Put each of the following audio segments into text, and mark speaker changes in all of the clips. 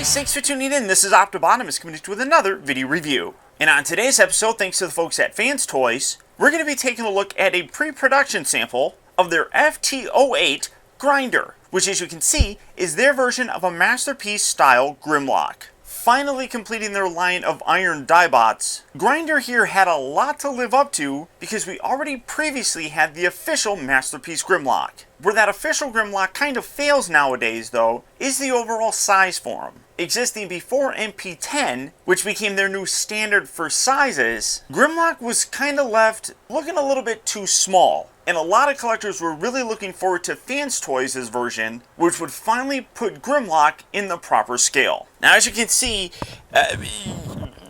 Speaker 1: guys, thanks for tuning in. This is optibotimus coming to you with another video review. And on today's episode, thanks to the folks at FansToys, we're going to be taking a look at a pre-production sample of their FT-08 grinder, which as you can see is their version of a Masterpiece style Grimlock. Finally completing their line of iron diebots, Grinder here had a lot to live up to because we already previously had the official Masterpiece Grimlock. Where that official Grimlock kind of fails nowadays though, is the overall size for him. Existing before MP10, which became their new standard for sizes, Grimlock was kind of left looking a little bit too small. And a lot of collectors were really looking forward to FansToys' version, which would finally put Grimlock in the proper scale. Now, as you can see,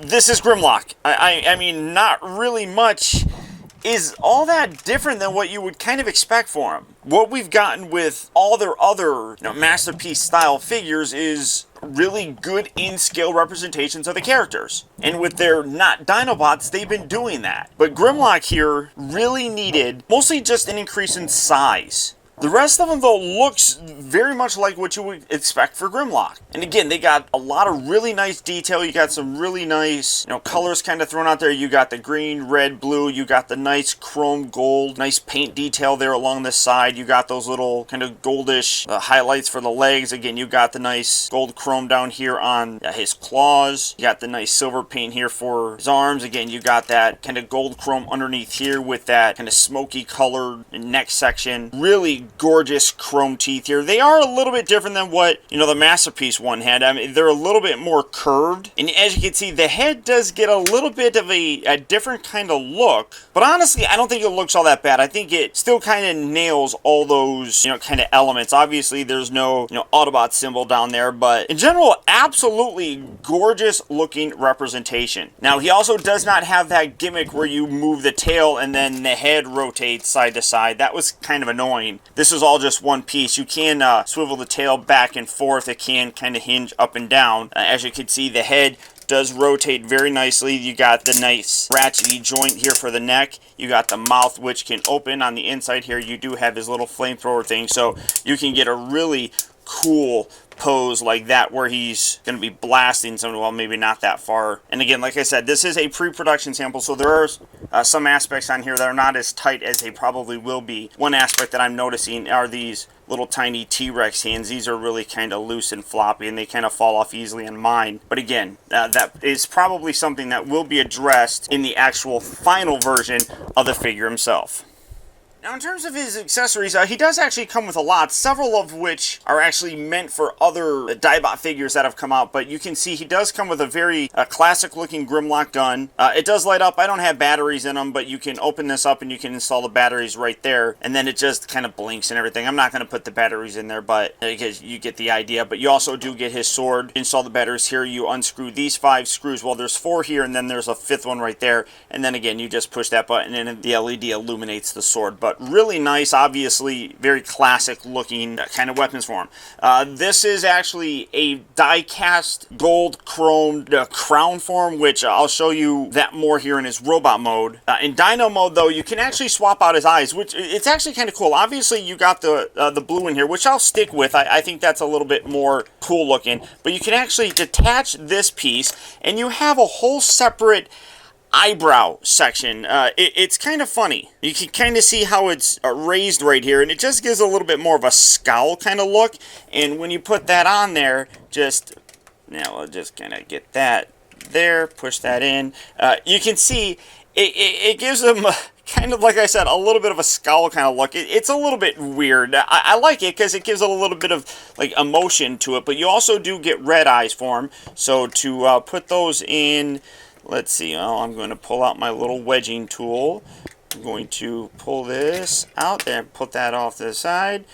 Speaker 1: this is Grimlock. I mean, not really much is all that different than what you would kind of expect for him. What we've gotten with all their other Masterpiece style figures is really good in-scale representations of the characters. And with their not Dinobots, they've been doing that. But Grimlock here really needed mostly just an increase in size. The rest of them, though, looks very much like what you would expect for Grimlock. And again, they got a lot of really nice detail. You got some really nice, colors kind of thrown out there. You got the green, red, blue. You got the nice chrome gold, nice paint detail there along the side. You got those little kind of goldish highlights for the legs. Again, you got the nice gold chrome down here on his claws. You got the nice silver paint here for his arms. Again, you got that kind of gold chrome underneath here with that kind of smoky colored neck section. Really gorgeous chrome teeth here. They are a little bit different than what the Masterpiece one had. I mean, they're a little bit more curved, and as you can see, the head does get a little bit of a different kind of look. But honestly, I don't think it looks all that bad. I think it still kind of nails all those kind of elements. Obviously, there's no Autobot symbol down there, but in general, absolutely gorgeous looking representation. Now, he also does not have that gimmick where you move the tail and then the head rotates side to side. That was kind of annoying. This is all just one piece. You can swivel the tail back and forth. It can kind of hinge up and down. As you can see, the head does rotate very nicely. You got the nice ratchety joint here for the neck. You got the mouth, which can open on the inside here. You do have his little flamethrower thing, so you can get a really cool pose like that where he's going to be blasting someone, well, maybe not that far. And again, like I said, this is a pre-production sample, so there are some aspects on here that are not as tight as they probably will be. One aspect that I'm noticing are these little tiny T-Rex hands. These are really kind of loose and floppy, and they kind of fall off easily on mine. But again, that is probably something that will be addressed in the actual final version of the figure himself. Now, in terms of his accessories, he does actually come with a lot, several of which are actually meant for other Diebot figures that have come out, but you can see he does come with a very classic-looking Grimlock gun. It does light up. I don't have batteries in them, but you can open this up and you can install the batteries right there, and then it just kind of blinks and everything. I'm not going to put the batteries in there, but because you get the idea. But you also do get his sword. Install the batteries here. You unscrew these 5 screws. Well, there's 4 here, and then there's a 5th one right there, and then again, you just push that button, and the LED illuminates the sword. But really nice, obviously very classic looking kind of weapons for him. This is actually a die-cast gold chromed crown form, which I'll show you that more here in his robot mode. In Dino mode though, you can actually swap out his eyes, which it's actually kind of cool. Obviously you got the blue in here, which I'll stick with. I think that's a little bit more cool looking, but you can actually detach this piece and you have a whole separate eyebrow section. It's kind of funny. You can kind of see how it's raised right here, and it just gives a little bit more of a scowl kind of look. And when you put that on there, now we'll just kind of get that there, push that in. You can see it gives them kind of, like I said, a little bit of a scowl kind of look. It's a little bit weird. I like it because it gives it a little bit of like emotion to it, but you also do get red eyes for him. So to put those in, let's see, I'm going to pull out my little wedging tool. I'm going to pull this out there, put that off to the side,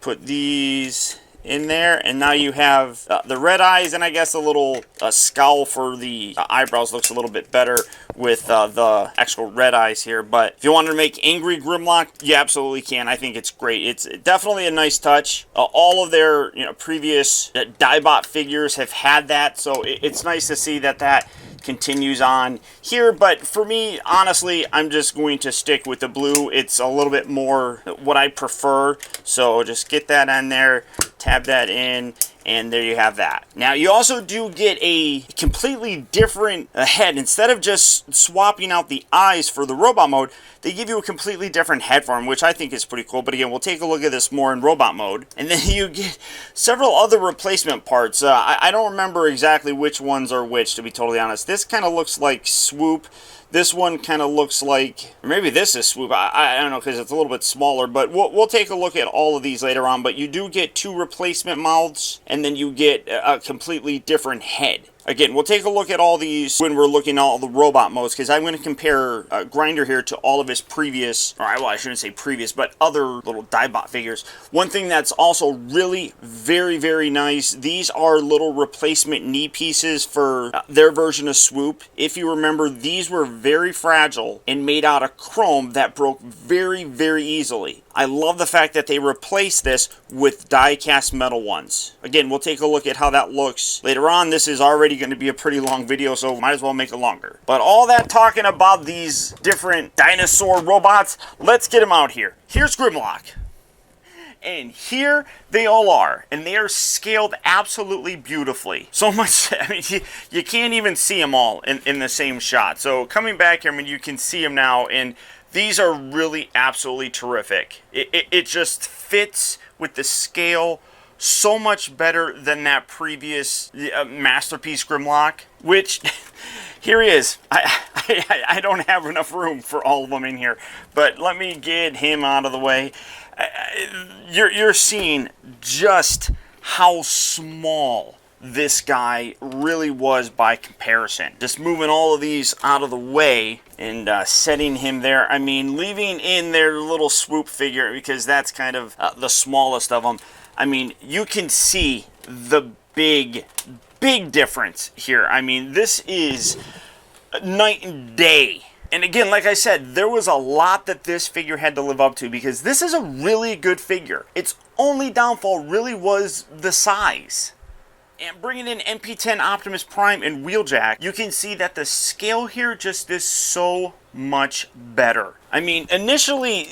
Speaker 1: put these in there, and now you have the red eyes, and I guess a little scowl for the eyebrows looks a little bit better with the actual red eyes here. But if you wanted to make angry Grimlock, you absolutely can. I think it's great. It's definitely a nice touch. All of their previous Diebot figures have had that, so it's nice to see that continues on here. But for me, honestly, I'm just going to stick with the blue. It's a little bit more what I prefer. So just get that on there, tab that in, And there you have that. Now, you also do get a completely different head. Instead of just swapping out the eyes for the robot mode, they give you a completely different head for him, which I think is pretty cool. But again, we'll take a look at this more in robot mode. And then you get several other replacement parts. I don't remember exactly which ones are which, to be totally honest. This kind of looks like Swoop. This one kind of looks like, or maybe this is Swoop. I don't know, because it's a little bit smaller, but we'll take a look at all of these later on. But you do get 2 replacement mouths, and then you get a completely different head. Again, we'll take a look at all these when we're looking at all the robot modes, because I'm going to compare Grinder here to all of his previous, or well, I shouldn't say previous, but other little Diebot figures. One thing that's also really very, very nice, these are little replacement knee pieces for their version of Swoop. If you remember, these were very fragile and made out of chrome that broke very, very easily. I love the fact that they replaced this with die-cast metal ones. Again, we'll take a look at how that looks later on. This is already going to be a pretty long video, so might as well make it longer. But all that talking about these different dinosaur robots, let's get them out here. Here's Grimlock. And here they all are. And they are scaled absolutely beautifully. So much, I mean, you can't even see them all in the same shot. So coming back here, I mean, you can see them now, and these are really absolutely terrific. It just fits with the scale so much better than that previous Masterpiece Grimlock, which, here he is. I don't have enough room for all of them in here, but let me get him out of the way. You're seeing just how small this guy really was by comparison. Just moving all of these out of the way and setting him there. I mean, leaving in their little Swoop figure, because that's kind of the smallest of them. I mean, you can see the big difference here. I mean, this is night and day. And again, like I said, there was a lot that this figure had to live up to, because this is a really good figure. Its only downfall really was the size. And bringing in MP10 Optimus Prime and Wheeljack, you can see that the scale here just is so much better. I mean, initially,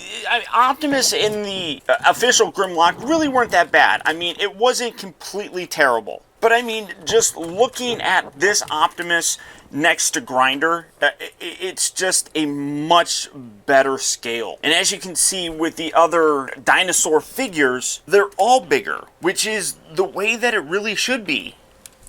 Speaker 1: Optimus and the official Grimlock really weren't that bad. I mean, it wasn't completely terrible. But I mean, just looking at this Optimus next to Grinder, it's just a much better scale. And as you can see with the other dinosaur figures, they're all bigger, which is the way that it really should be.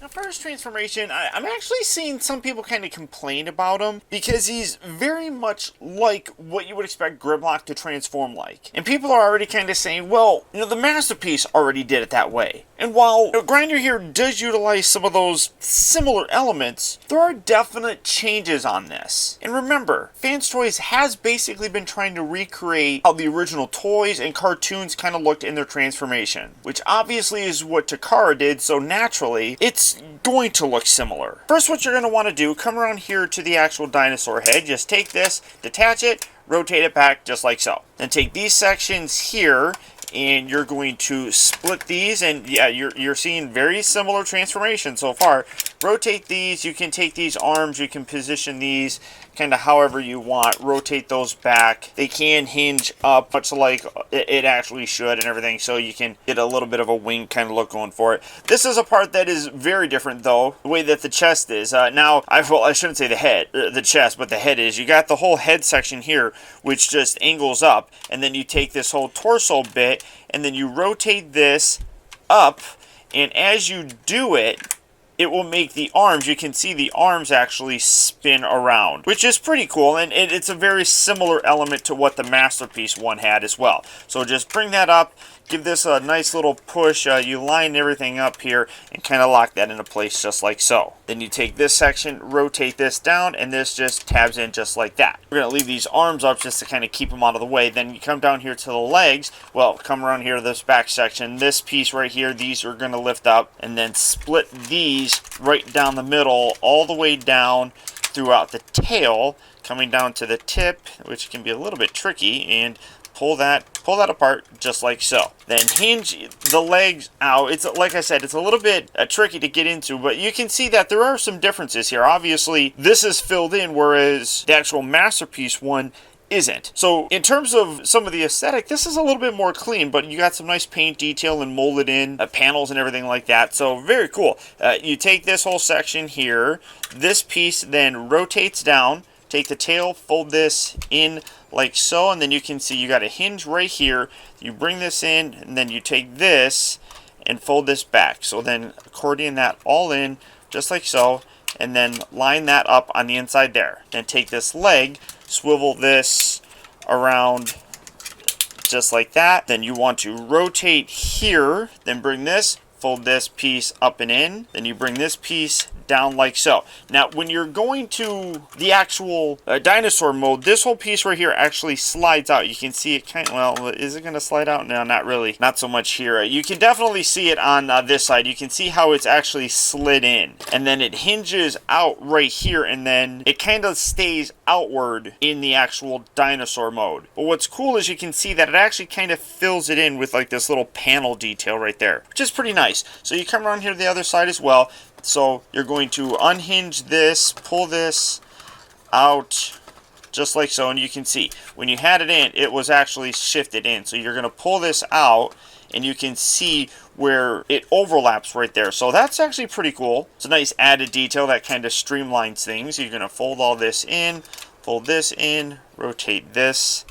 Speaker 1: Now, for his transformation, I'm actually seeing some people kind of complain about him, because he's very much like what you would expect Grimlock to transform like. And people are already kind of saying, well, you know, the Masterpiece already did it that way. And while Grinder here does utilize some of those similar elements, there are definite changes on this. And remember, FansToys has basically been trying to recreate how the original toys and cartoons kind of looked in their transformation, which obviously is what Takara did, so naturally, it's going to look similar. First, what you're going to want to do, come around here to the actual dinosaur head, just take this, detach it, rotate it back just like so. Then take these sections here, and you're going to split these, and yeah, you're seeing very similar transformation so far. Rotate these, you can take these arms, you can position these kind of however you want, rotate those back. They can hinge up, much like it actually should and everything, so you can get a little bit of a wing kind of look going for it. This is a part that is very different, though, the way that the chest is. Now, I shouldn't say the head, the chest, but the head is. You got the whole head section here, which just angles up, and then you take this whole torso bit, and then you rotate this up, and as you do it, it will make the arms, you can see the arms actually spin around, which is pretty cool, and it's a very similar element to what the Masterpiece one had as well. So just bring that up, give this a nice little push, you line everything up here, and kind of lock that into place just like so. Then you take this section, rotate this down, and this just tabs in just like that. We're going to leave these arms up just to kind of keep them out of the way. Then you come down here to the legs, well, come around here to this back section. This piece right here, these are going to lift up, and then split these right down the middle, all the way down throughout the tail, coming down to the tip, which can be a little bit tricky, and pull that apart just like so. Then hinge the legs out. It's like I said, it's a little bit tricky to get into, but you can see that there are some differences here. Obviously, this is filled in, whereas the actual Masterpiece one isn't. So in terms of some of the aesthetic, this is a little bit more clean, but you got some nice paint detail and molded in panels and everything like that. So very cool. You take this whole section here, this piece then rotates down, take the tail, fold this in like so, and then you can see you got a hinge right here. You bring this in, and then you take this and fold this back. So then accordion that all in just like so, and then line that up on the inside there. Then take this leg, swivel this around just like that. Then you want to rotate here, then bring this, fold this piece up and in. Then you bring this piece down like so. Now, when you're going to the actual dinosaur mode, this whole piece right here actually slides out. You can see it kind of, well, is it going to slide out? No, not really. Not so much here. You can definitely see it on this side. You can see how it's actually slid in. And then it hinges out right here, and then it kind of stays outward in the actual dinosaur mode. But what's cool is you can see that it actually kind of fills it in with like this little panel detail right there, which is pretty nice. So you come around here to the other side as well. So you're going to unhinge this, pull this out just like so, and you can see when you had it in, it was actually shifted in. So you're going to pull this out, and you can see where it overlaps right there. So that's actually pretty cool. It's a nice added detail that kind of streamlines things. You're going to fold all this in, fold this in, rotate this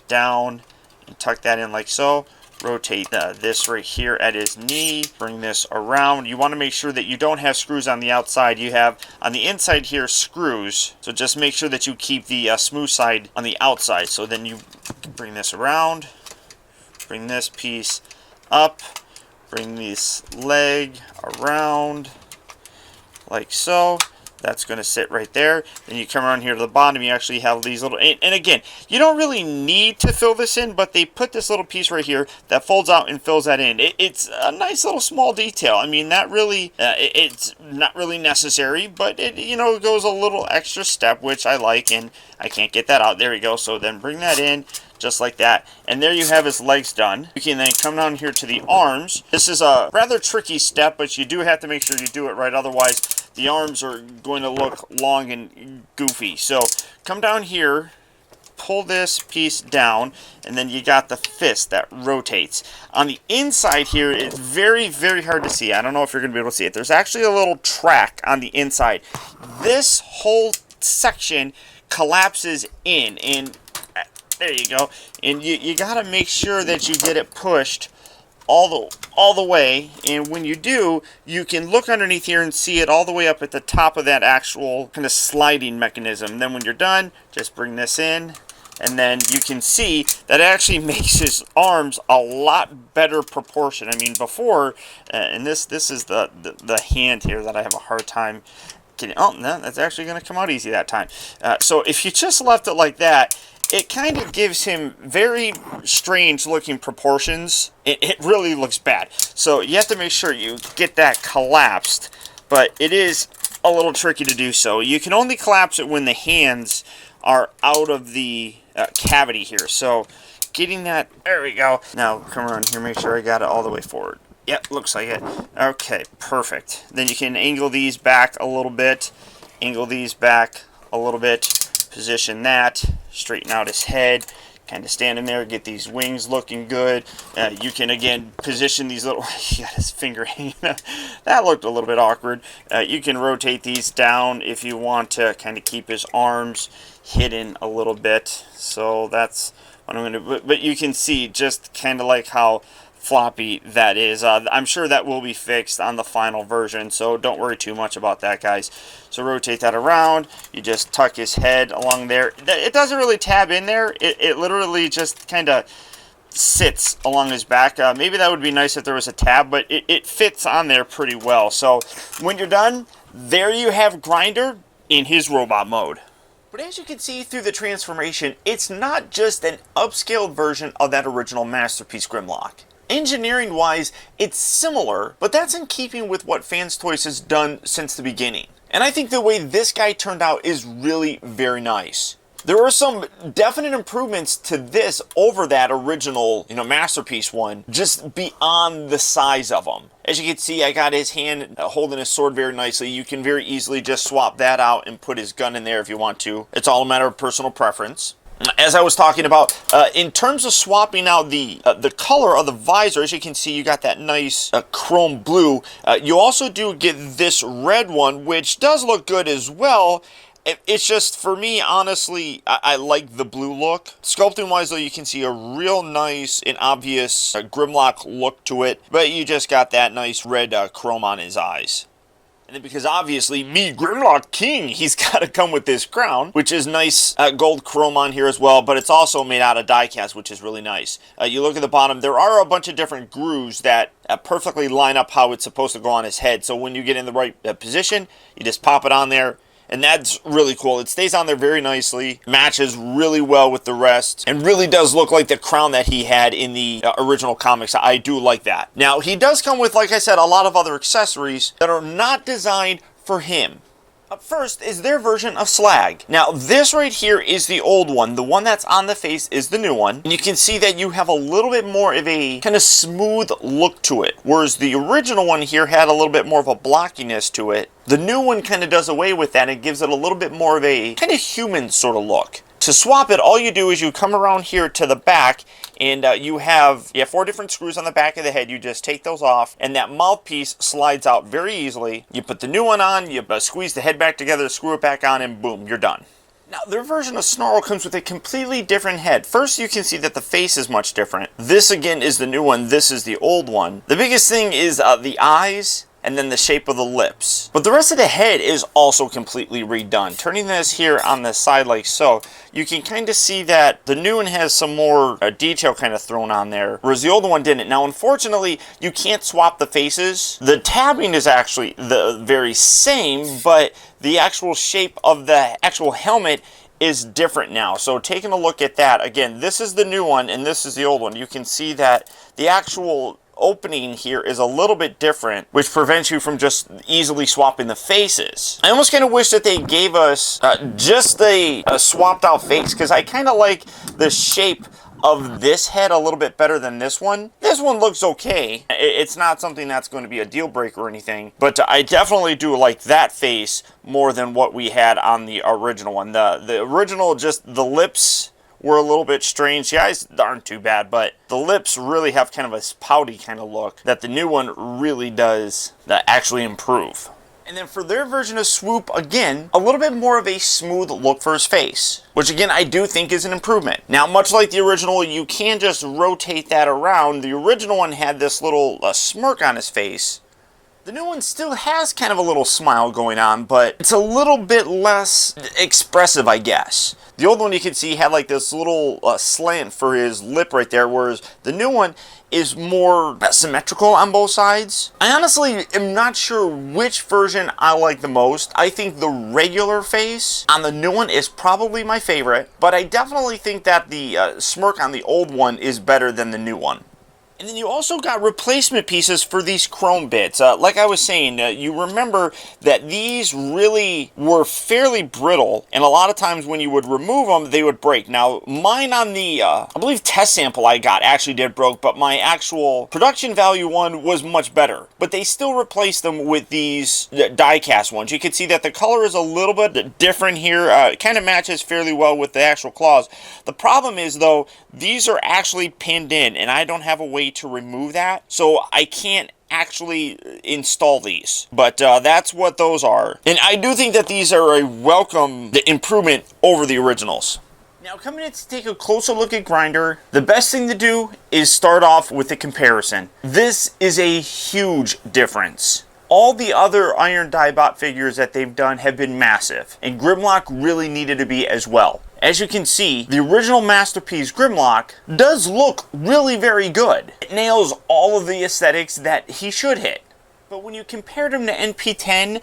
Speaker 1: down, and tuck that in like so. Rotate this right here at his knee, bring this around. You want to make sure that you don't have screws on the outside. You have on the inside here screws, so just make sure that you keep the smooth side on the outside. So then you bring this around, bring this piece up, bring this leg around like so. That's going to sit right there. Then you come around here to the bottom, you actually have these little, and again, you don't really need to fill this in, but they put this little piece right here that folds out and fills that in. It's a nice little small detail. I mean, that really, it's not really necessary, but it, you know, goes a little extra step, which I like, and I can't get that out. There we go. So then bring that in, just like that. And there you have his legs done. You can then come down here to the arms. This is a rather tricky step, but you do have to make sure you do it right. Otherwise, the arms are going to look long and goofy. So come down here, pull this piece down, and then you got the fist that rotates. On the inside here, it's very, very hard to see. I don't know if you're going to be able to see it. There's actually a little track on the inside. This whole section collapses in, and there you go. And you got to make sure that you get it pushed all the way, and when you do, you can look underneath here and see it all the way up at the top of that actual kind of sliding mechanism. And then when you're done, just bring this in, and then you can see that it actually makes his arms a lot better proportion. I mean, before, and this is the hand here that I have a hard time getting. Oh, no, that's actually going to come out easy that time. So if you just left it like that, it kind of gives him very strange looking proportions. It really looks bad. So you have to make sure you get that collapsed, but it is a little tricky to do so. You can only collapse it when the hands are out of the cavity here. So getting that, there we go. Now come around here, make sure I got it all the way forward. Yep, looks like it. Okay, perfect. Then you can angle these back a little bit, angle these back a little bit, position that, straighten out his head, kind of stand in there, get these wings looking good. You can, again, position these little, he got his finger hanging out. That looked a little bit awkward. You can rotate these down if you want to kind of keep his arms hidden a little bit. So that's what I'm going to, but you can see just kind of like how floppy that is. I'm sure that will be fixed on the final version, so don't worry too much about that, guys. So rotate that around. You just tuck his head along there. It doesn't really tab in there. It literally just kind of sits along his back. Maybe that would be nice if there was a tab, but it fits on there pretty well. So when you're done, there you have Grinder in his robot mode. But as you can see through the transformation, it's not just an upscaled version of that original masterpiece Grimlock. Engineering-wise, it's similar, but that's in keeping with what FansToys has done since the beginning. And I think the way this guy turned out is really very nice. There were some definite improvements to this over that original, masterpiece one, just beyond the size of them. As you can see, I got his hand holding his sword very nicely. You can very easily just swap that out and put his gun in there if you want to. It's all a matter of personal preference. As I was talking about, in terms of swapping out the color of the visor, as you can see, you got that nice chrome blue. You also do get this red one, which does look good as well. It's just, for me, honestly, I like the blue look. Sculpting wise, though, you can see a real nice and obvious Grimlock look to it, but you just got that nice red chrome on his eyes. And then, because obviously, me, Grimlock King, he's got to come with this crown, which is nice gold chrome on here as well, but it's also made out of die cast, which is really nice. You look at the bottom, there are a bunch of different grooves that perfectly line up how it's supposed to go on his head. So when you get in the right position, you just pop it on there. And that's really cool. It stays on there very nicely, matches really well with the rest, and really does look like the crown that he had in the original comics. I do like that. Now, he does come with, like I said, a lot of other accessories that are not designed for him. Up first is their version of Slag. Now, this right here is the old one. The one that's on the face is the new one. And you can see that you have a little bit more of a kind of smooth look to it, whereas the original one here had a little bit more of a blockiness to it. The new one kind of does away with that and gives it a little bit more of a kind of human sort of look. To swap it, all you do is you come around here to the back, and you have 4 different screws on the back of the head. You just take those off, and that mouthpiece slides out very easily. You put the new one on, you squeeze the head back together, screw it back on, and boom, you're done. Now, their version of Snarl comes with a completely different head. First, you can see that the face is much different. This, again, is the new one. This is the old one. The biggest thing is the eyes, and then the shape of the lips. But the rest of the head is also completely redone. Turning this here on the side like so, you can kind of see that the new one has some more detail kind of thrown on there, whereas the old one didn't. Now, unfortunately, you can't swap the faces. The tabbing is actually the very same, but the actual shape of the actual helmet is different now. So taking a look at that, again, this is the new one and this is the old one. You can see that the actual opening here is a little bit different, which prevents you from just easily swapping the faces. I almost kind of wish that they gave us just a swapped out face, because I kind of like the shape of this head a little bit better than this one. This one looks okay. It's not something that's going to be a deal breaker or anything, but I definitely do like that face more than what we had on the original one. The original, just the lips were a little bit strange. The eyes aren't too bad, but the lips really have kind of a pouty kind of look that the new one really does actually improve. And then for their version of Swoop, again, a little bit more of a smooth look for his face, which again, I do think is an improvement. Now, much like the original, you can just rotate that around. The original one had this little smirk on his face. The new one still has kind of a little smile going on, but it's a little bit less expressive, I guess. The old one, you can see, had like this little slant for his lip right there, whereas the new one is more symmetrical on both sides. I honestly am not sure which version I like the most. I think the regular face on the new one is probably my favorite, but I definitely think that the smirk on the old one is better than the new one. And then you also got replacement pieces for these chrome bits. Like I was saying, you remember that these really were fairly brittle, and a lot of times when you would remove them, they would break. Now, mine on the, I believe test sample I got actually did broke, but my actual production value one was much better. But they still replaced them with these die-cast ones. You can see that the color is a little bit different here. It kind of matches fairly well with the actual claws. The problem is, though, these are actually pinned in, and I don't have a way to remove that, so I can't actually install these, but that's what those are. And I do think that these are a welcome improvement over the originals. Now, coming in to take a closer look at Grinder, the best thing to do is start off with a comparison. This is a huge difference. All the other Iron Diebot figures that they've done have been massive, and Grimlock really needed to be as well. As you can see, the original masterpiece Grimlock does look really very good. It nails all of the aesthetics that he should hit. But when you compared him to NP10,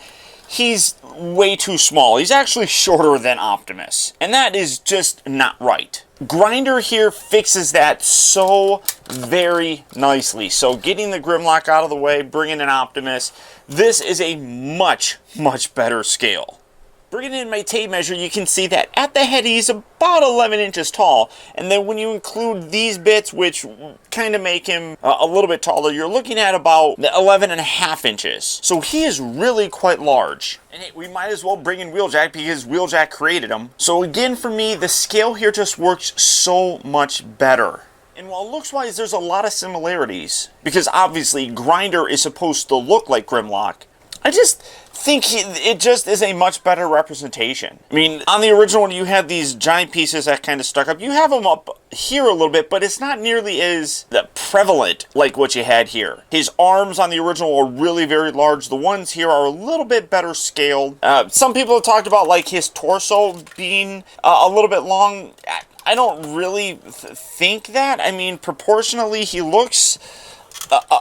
Speaker 1: he's way too small. He's actually shorter than Optimus, and that is just not right. Grinder here fixes that so very nicely. So getting the Grimlock out of the way, bringing in Optimus, this is a much, much better scale. Bringing in my tape measure, you can see that at the head he's about 11 inches tall, and then when you include these bits, which kind of make him a little bit taller, you're looking at about 11 and a half inches. So he is really quite large. And hey, we might as well bring in Wheeljack because Wheeljack created him. So again, for me, the scale here just works so much better. And while looks-wise, there's a lot of similarities, because obviously Grinder is supposed to look like Grimlock, I just think it just is a much better representation. I mean, on the original one, you had these giant pieces that kind of stuck up. You have them up here a little bit, but it's not nearly as prevalent like what you had here. His arms on the original are really very large. The ones here are a little bit better scaled. Some people have talked about like his torso being a little bit long. I don't really think that. I mean, proportionally, he looks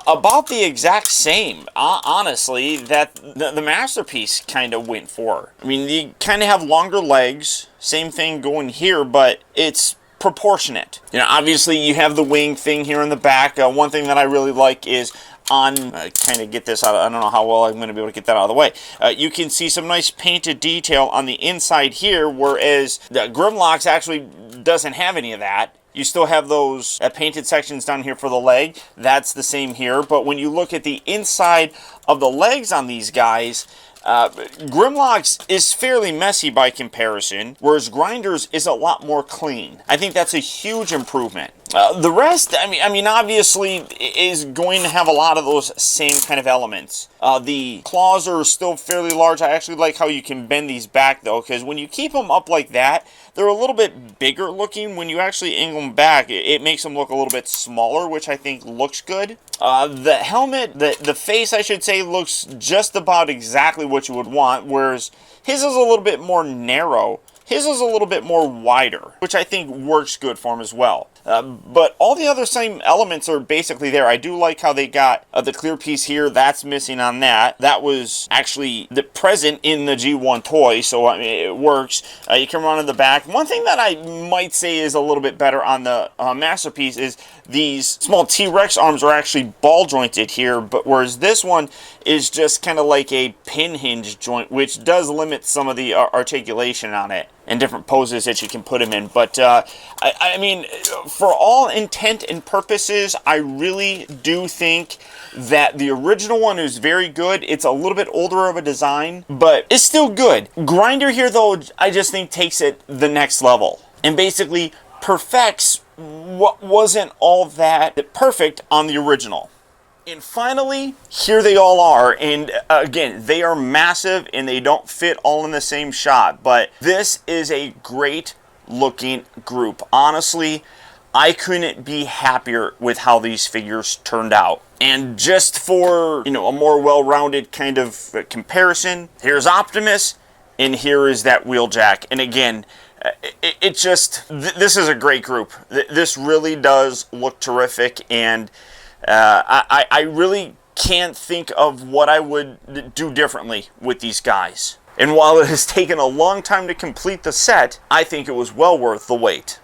Speaker 1: about the exact same, honestly, that the Masterpiece kind of went for. I mean, you kind of have longer legs, same thing going here, but it's proportionate. You know, obviously you have the wing thing here in the back. One thing that I really like is on, kind of get this out, I don't know how well I'm going to be able to get that out of the way. You can see some nice painted detail on the inside here, whereas the Grimlock's actually doesn't have any of that. You still have those painted sections down here for the leg. That's the same here. But when you look at the inside of the legs on these guys, Grimlock's is fairly messy by comparison, whereas Grinder's is a lot more clean. I think that's a huge improvement. The rest, I mean, obviously is going to have a lot of those same kind of elements. The claws are still fairly large. I actually like how you can bend these back, though, because when you keep them up like that, they're a little bit bigger looking. When you actually angle them back, it makes them look a little bit smaller, which I think looks good. The helmet, the face, I should say, looks just about exactly what you would want, whereas his is a little bit more narrow. His is a little bit more wider, which I think works good for him as well. But all the other same elements are basically there. I do like how they got the clear piece here. That's missing on that. That was actually present in the G1 toy, so I mean, it works. You can run in the back. One thing that I might say is a little bit better on the Masterpiece is these small T-Rex arms are actually ball jointed here, but whereas this one is just kind of like a pin hinge joint, which does limit some of the articulation on it and different poses that you can put him in. But I mean, for all intent and purposes, I really do think that the original one is very good. It's a little bit older of a design, but it's still good. Grinder here, though, I just think takes it the next level and basically perfects what wasn't all that perfect on the original. And finally, here they all are, and again, they are massive and they don't fit all in the same shot, but this is a great looking group. Honestly, I couldn't be happier with how these figures turned out. And just for, you know, a more well-rounded kind of comparison, here's Optimus, and here is that Wheeljack. And again, this is a great group. This really does look terrific, and I really can't think of what I would do differently with these guys. And while it has taken a long time to complete the set, I think it was well worth the wait.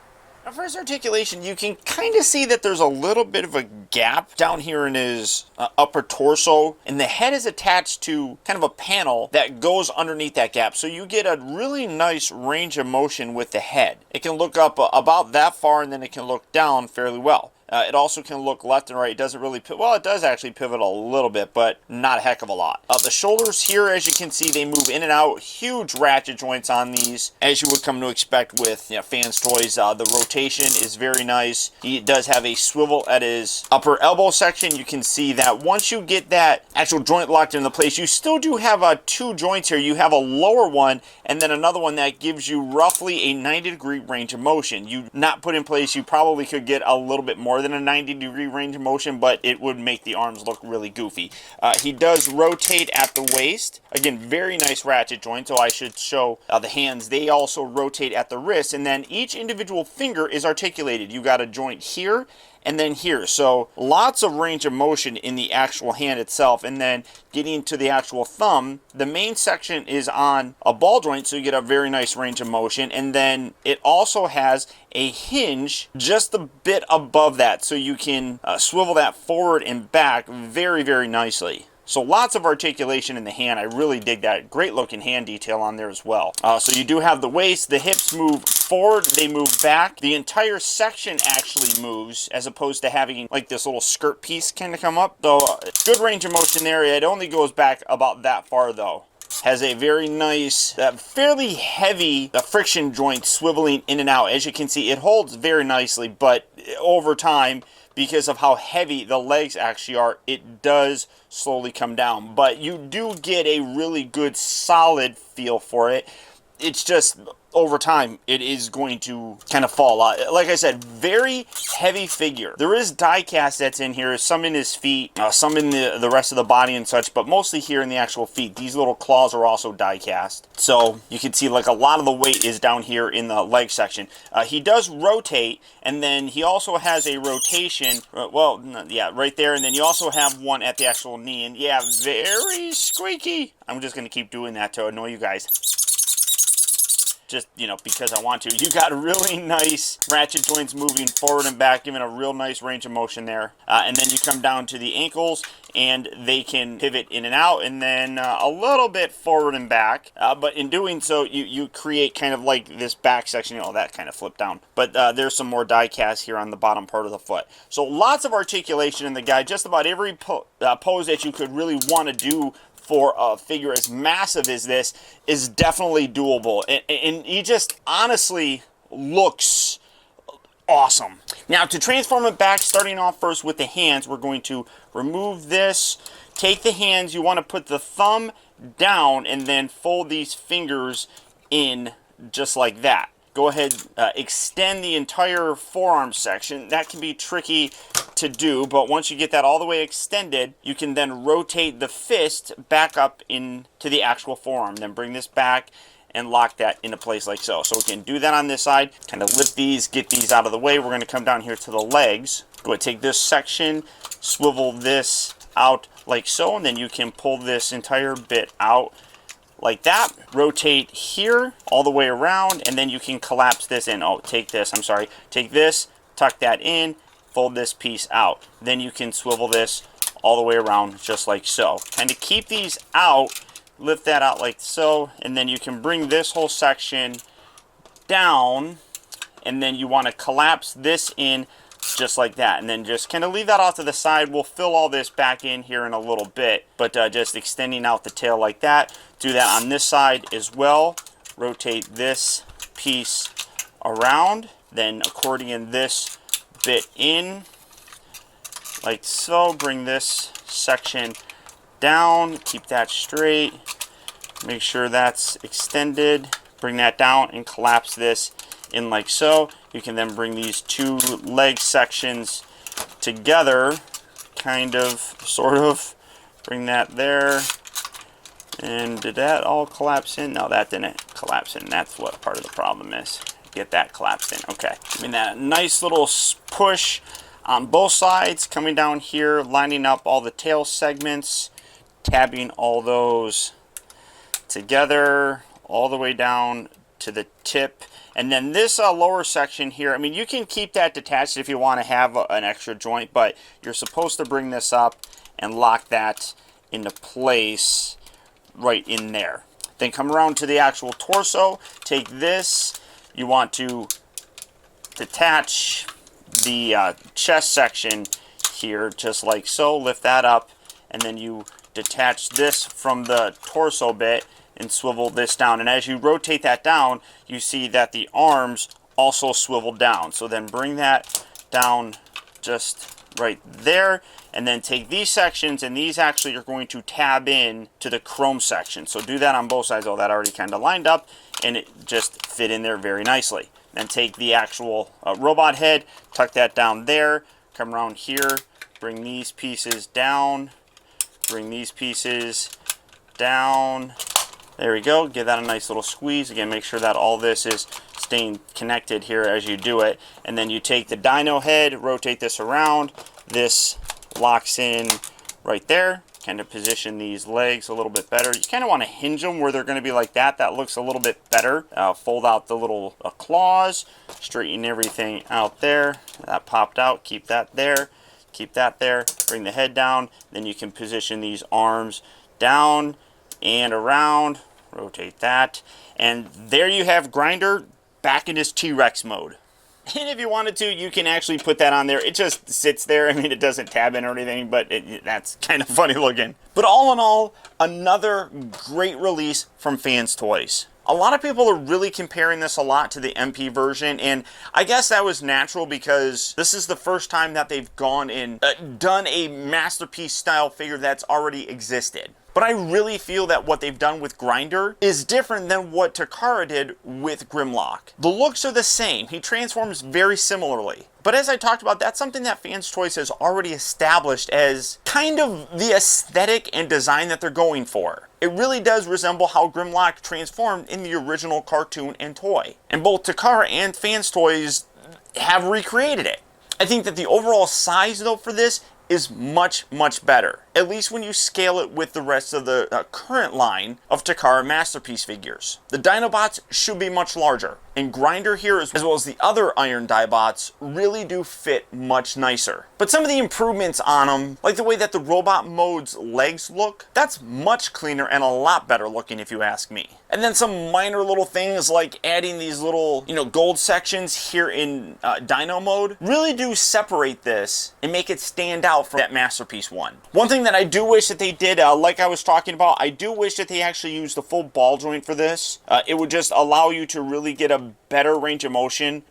Speaker 1: Now for his articulation, you can kind of see that there's a little bit of a gap down here in his upper torso, and the head is attached to kind of a panel that goes underneath that gap, so you get a really nice range of motion with the head. It can look up about that far, and then it can look down fairly well. It also can look left and right. It doesn't really well, it does actually pivot a little bit, but not a heck of a lot. The shoulders here, as you can see, they move in and out. Huge ratchet joints on these, as you would come to expect with, you know, FansToys. The rotation is very nice. He does have a swivel at his upper elbow section. You can see that once you get that actual joint locked into place, you still do have two joints here. You have a lower one and then another one that gives you roughly a 90-degree range of motion. You not put in place, you probably could get a little bit more than a 90-degree range of motion, but it would make the arms look really goofy. He does rotate at the waist. Again, very nice ratchet joint, so I should show the hands. They also rotate at the wrist, and then each individual finger is articulated. You got a joint here and then here, so lots of range of motion in the actual hand itself. And then getting to the actual thumb, the main section is on a ball joint, so you get a very nice range of motion, and then it also has a hinge just a bit above that, so you can swivel that forward and back very, very nicely. So lots of articulation in the hand. I really dig that. Great looking hand detail on there as well. So you do have the waist, the hips move forward, they move back. The entire section actually moves as opposed to having like this little skirt piece kind of come up. So good range of motion there. It only goes back about that far though. Has a very nice, fairly heavy friction joint swiveling in and out. As you can see, it holds very nicely, but over time, because of how heavy the legs actually are, it does slowly come down. But you do get a really good solid feel for it. It's just, over time, it is going to kind of fall out. Like I said, very heavy figure. There is die cast that's in here, some in his feet, some in the rest of the body and such, but mostly here in the actual feet. These little claws are also die cast. So you can see like a lot of the weight is down here in the leg section. He does rotate, and then he also has a rotation, well, yeah, right there, and then you also have one at the actual knee, and yeah, very squeaky. I'm just going to keep doing that to annoy you guys. Just, you know, because I want to. You got really nice ratchet joints moving forward and back, giving a real nice range of motion there. And then you come down to the ankles, and they can pivot in and out, and then a little bit forward and back. But in doing so, you create kind of like this back section. You know, that kind of flipped down. But there's some more die cast here on the bottom part of the foot. So lots of articulation in the guy. Just about every pose that you could really want to do for a figure as massive as this is definitely doable, and he just honestly looks awesome. Now to transform it back, starting off first with the hands, we're going to remove this, take the hands, you want to put the thumb down and then fold these fingers in just like that. Go ahead, extend the entire forearm section. That can be tricky to do, but once you get that all the way extended, you can then rotate the fist back up into the actual forearm. Then bring this back and lock that into place like so. So we can do that on this side. Kind of lift these, get these out of the way. We're going to come down here to the legs. Go ahead, take this section, swivel this out like so, and then you can pull this entire bit out like that. Rotate here all the way around, and then you can collapse this in. Oh, take this, I'm sorry. Take this, tuck that in, fold this piece out. Then you can swivel this all the way around just like so. Kind of keep these out, lift that out like so, and then you can bring this whole section down, and then you want to collapse this in just like that, and then just kind of leave that off to the side. We'll fill all this back in here in a little bit, but just extending out the tail like that. Do that on this side as well. Rotate this piece around, then accordion this bit in like so. Bring this section down, keep that straight, make sure that's extended, bring that down and collapse this in like so. You can then bring these two leg sections together, kind of, sort of, bring that there. And did that all collapse in? No, that didn't collapse in. That's what part of the problem is. Get that collapsed in. Okay. I mean, that nice little push on both sides, coming down here, lining up all the tail segments, tabbing all those together, all the way down to the tip. And then this lower section here, I mean, you can keep that detached if you want to have an extra joint, but you're supposed to bring this up and lock that into place right in there. Then come around to the actual torso, take this, you want to detach the chest section here just like so, lift that up, and then you detach this from the torso bit and swivel this down. And as you rotate that down, you see that the arms also swivel down. So then bring that down just right there, and then take these sections, and these actually are going to tab in to the chrome section. So do that on both sides. Oh, that already kind of lined up, and it just fit in there very nicely. Then take the actual robot head, tuck that down there, come around here, bring these pieces down, bring these pieces down. There we go. Give that a nice little squeeze. Again, make sure that all this is staying connected here as you do it. And then you take the dino head, rotate this around. This locks in right there. Kind of position these legs a little bit better. You kind of want to hinge them where they're going to be like that. That looks a little bit better. Fold out the little claws. Straighten everything out there. That popped out. Keep that there. keep that there, bring the head down, then you can position these arms down and around, rotate that, and there you have Grinder back in his T-Rex mode. And if you wanted to, you can actually put that on there. It just sits there. I mean, it doesn't tab in or anything, but that's kind of funny looking. But all in all, another great release from FansToys. A lot of people are really comparing this a lot to the MP version, and I guess that was natural because this is the first time that they've gone and done a masterpiece style figure that's already existed. But I really feel that what they've done with Grinder is different than what Takara did with Grimlock. The looks are the same. He transforms very similarly. But as I talked about, that's something that FansToys has already established as kind of the aesthetic and design that they're going for. It really does resemble how Grimlock transformed in the original cartoon and toy. And both Takara and FansToys have recreated it. I think that the overall size, though, for this is much, much better. At least when you scale it with the rest of the current line of Takara Masterpiece figures. The Dinobots should be much larger, and Grinder here, as well as the other Iron Dibots, really do fit much nicer. But some of the improvements on them, like the way that the Robot Mode's legs look, that's much cleaner and a lot better looking if you ask me. And then some minor little things like adding these little, gold sections here in Dino Mode really do separate this and make it stand out from that Masterpiece one. One thing that I do wish that they did, like I was talking about, I do wish that they actually used the full ball joint for this. It would just allow you to really get a better range of motion,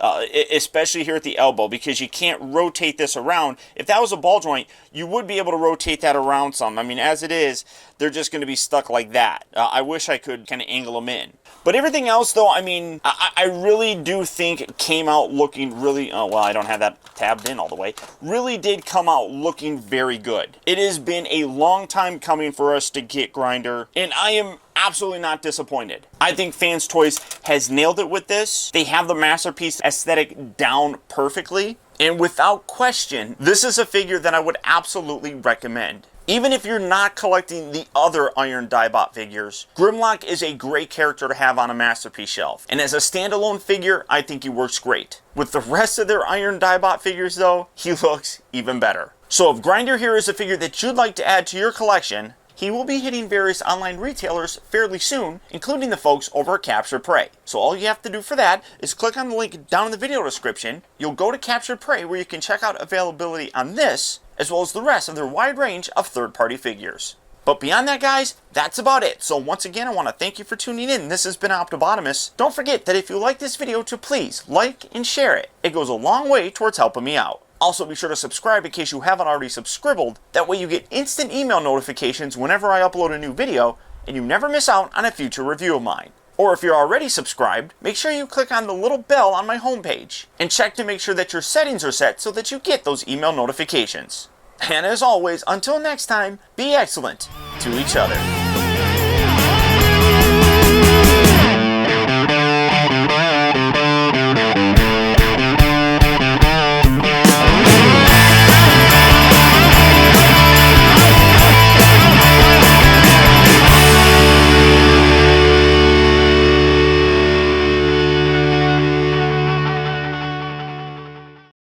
Speaker 1: especially here at the elbow, because you can't rotate this around. If that was a ball joint, you would be able to rotate that around some. I mean, as it is, they're just going to be stuck like that. I wish I could kind of angle them in. But everything else, though, I mean, I really do think it came out looking really, oh, well, I don't have that tabbed in all the way, really did come out looking very good. It has been a long time coming for us to get Grinder, and I am absolutely not disappointed. I think FansToys has nailed it with this. They have the Masterpiece aesthetic down perfectly, and without question, this is a figure that I would absolutely recommend. Even if you're not collecting the other Iron Dibot figures, Grimlock is a great character to have on a Masterpiece shelf. And as a standalone figure, I think he works great. With the rest of their Iron Dibot figures though, he looks even better. So if Grinder here is a figure that you'd like to add to your collection, he will be hitting various online retailers fairly soon, including the folks over at Captured Prey. So all you have to do for that is click on the link down in the video description. You'll go to Captured Prey where you can check out availability on this, as well as the rest of their wide range of third-party figures. But beyond that, guys, that's about it. So once again, I want to thank you for tuning in. This has been Optibotimus. Don't forget that if you like this video, to please like and share it. It goes a long way towards helping me out. Also, be sure to subscribe in case you haven't already subscribed. That way you get instant email notifications whenever I upload a new video, and you never miss out on a future review of mine. Or if you're already subscribed, make sure you click on the little bell on my homepage, and check to make sure that your settings are set so that you get those email notifications. And as always, until next time, be excellent to each other.